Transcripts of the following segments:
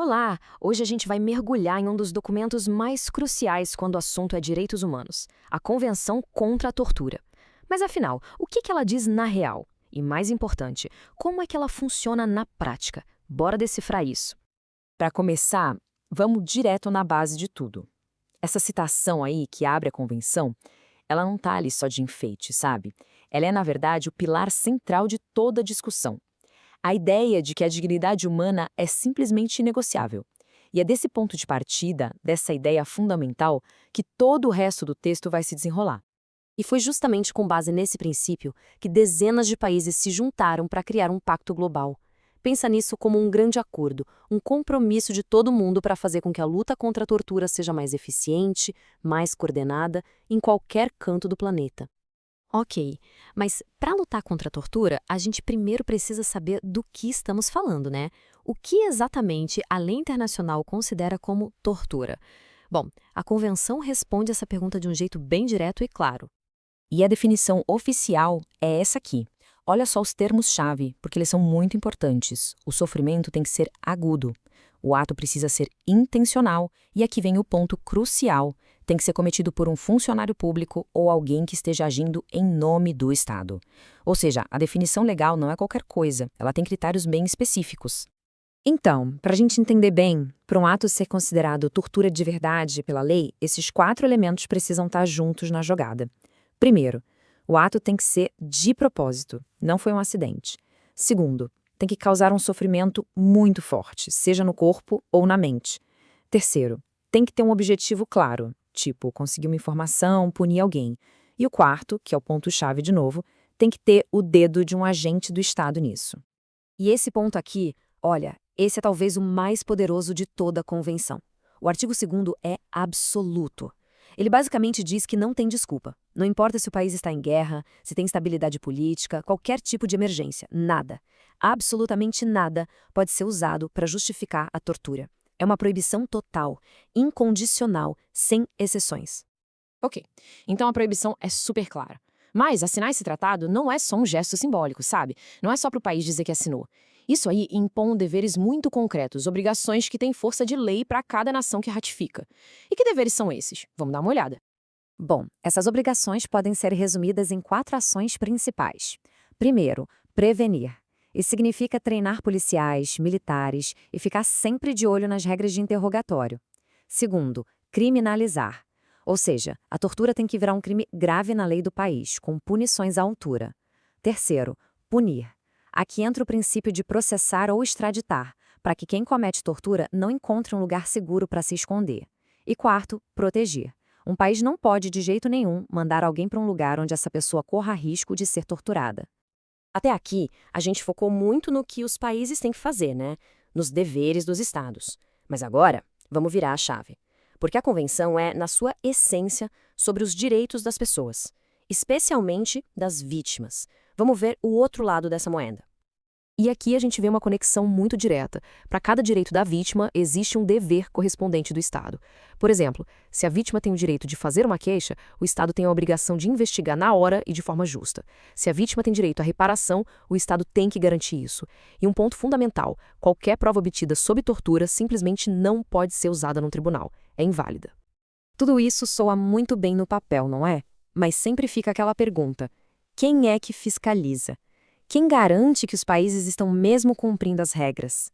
Olá! Hoje a gente vai mergulhar em um dos documentos mais cruciais quando o assunto é direitos humanos, a Convenção contra a Tortura. Mas afinal, o que ela diz na real? E mais importante, como é que ela funciona na prática? Bora decifrar isso. Para começar, vamos direto na base de tudo. Essa citação aí que abre a convenção, ela não tá ali só de enfeite, sabe? Ela é, na verdade, o pilar central de toda a discussão. A ideia de que a dignidade humana é simplesmente inegociável. E é desse ponto de partida, dessa ideia fundamental, que todo o resto do texto vai se desenrolar. E foi justamente com base nesse princípio que dezenas de países se juntaram para criar um pacto global. Pensa nisso como um grande acordo, um compromisso de todo mundo para fazer com que a luta contra a tortura seja mais eficiente, mais coordenada, em qualquer canto do planeta. Ok, mas para lutar contra a tortura, a gente primeiro precisa saber do que estamos falando, né? O que exatamente a lei internacional considera como tortura? Bom, a Convenção responde essa pergunta de um jeito bem direto e claro. E a definição oficial é essa aqui. Olha só os termos-chave, porque eles são muito importantes. O sofrimento tem que ser agudo. O ato precisa ser intencional. E aqui vem o ponto crucial. Tem que ser cometido por um funcionário público ou alguém que esteja agindo em nome do Estado. Ou seja, a definição legal não é qualquer coisa. Ela tem critérios bem específicos. Então, para a gente entender bem, para um ato ser considerado tortura de verdade pela lei, esses 4 elementos precisam estar juntos na jogada. Primeiro, o ato tem que ser de propósito, não foi um acidente. Segundo, tem que causar um sofrimento muito forte, seja no corpo ou na mente. Terceiro, tem que ter um objetivo claro, tipo conseguir uma informação, punir alguém. E o quarto, que é o ponto-chave de novo, tem que ter o dedo de um agente do Estado nisso. E esse ponto aqui, olha, esse é talvez o mais poderoso de toda a Convenção. O artigo 2º é absoluto. Ele basicamente diz que não tem desculpa. Não importa se o país está em guerra, se tem instabilidade política, qualquer tipo de emergência, nada, absolutamente nada pode ser usado para justificar a tortura. É uma proibição total, incondicional, sem exceções. Ok, então a proibição é super clara. Mas assinar esse tratado não é só um gesto simbólico, sabe? Não é só para o país dizer que assinou. Isso aí impõe deveres muito concretos, obrigações que têm força de lei para cada nação que ratifica. E que deveres são esses? Vamos dar uma olhada. Bom, essas obrigações podem ser resumidas em 4 ações principais. Primeiro, prevenir. Isso significa treinar policiais, militares e ficar sempre de olho nas regras de interrogatório. Segundo, criminalizar. Ou seja, a tortura tem que virar um crime grave na lei do país, com punições à altura. Terceiro, punir. Aqui entra o princípio de processar ou extraditar, para que quem comete tortura não encontre um lugar seguro para se esconder. E quarto, proteger. Um país não pode, de jeito nenhum, mandar alguém para um lugar onde essa pessoa corra risco de ser torturada. Até aqui, a gente focou muito no que os países têm que fazer, né? Nos deveres dos estados. Mas agora, vamos virar a chave. Porque a Convenção é, na sua essência, sobre os direitos das pessoas, especialmente das vítimas. Vamos ver o outro lado dessa moeda. E aqui a gente vê uma conexão muito direta. Para cada direito da vítima, existe um dever correspondente do Estado. Por exemplo, se a vítima tem o direito de fazer uma queixa, o Estado tem a obrigação de investigar na hora e de forma justa. Se a vítima tem direito à reparação, o Estado tem que garantir isso. E um ponto fundamental, qualquer prova obtida sob tortura simplesmente não pode ser usada num tribunal. É inválida. Tudo isso soa muito bem no papel, não é? Mas sempre fica aquela pergunta: quem é que fiscaliza? Quem garante que os países estão mesmo cumprindo as regras?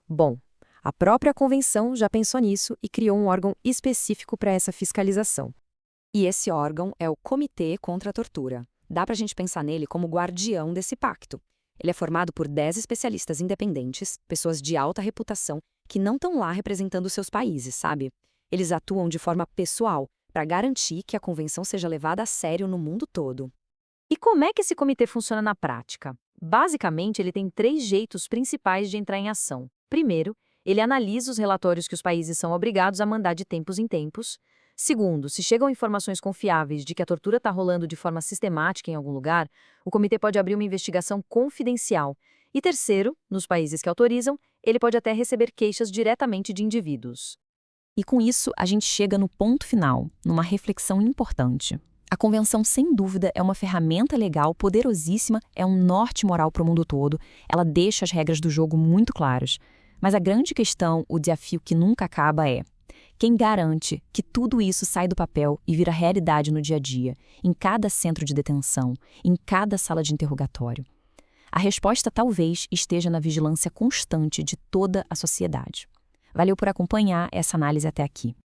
Bom, a própria Convenção já pensou nisso e criou um órgão específico para essa fiscalização. E esse órgão é o Comitê contra a Tortura. Dá para a gente pensar nele como guardião desse pacto. Ele é formado por 10 especialistas independentes, pessoas de alta reputação, que não estão lá representando seus países, sabe? Eles atuam de forma pessoal, para garantir que a Convenção seja levada a sério no mundo todo. E como é que esse comitê funciona na prática? Basicamente, ele tem 3 jeitos principais de entrar em ação. Primeiro, ele analisa os relatórios que os países são obrigados a mandar de tempos em tempos. Segundo, se chegam informações confiáveis de que a tortura está rolando de forma sistemática em algum lugar, o comitê pode abrir uma investigação confidencial. E terceiro, nos países que autorizam, ele pode até receber queixas diretamente de indivíduos. E com isso, a gente chega no ponto final, numa reflexão importante. A Convenção, sem dúvida, é uma ferramenta legal poderosíssima, é um norte moral para o mundo todo, ela deixa as regras do jogo muito claras. Mas a grande questão, o desafio que nunca acaba é: quem garante que tudo isso sai do papel e vira realidade no dia a dia, em cada centro de detenção, em cada sala de interrogatório? A resposta talvez esteja na vigilância constante de toda a sociedade. Valeu por acompanhar essa análise até aqui.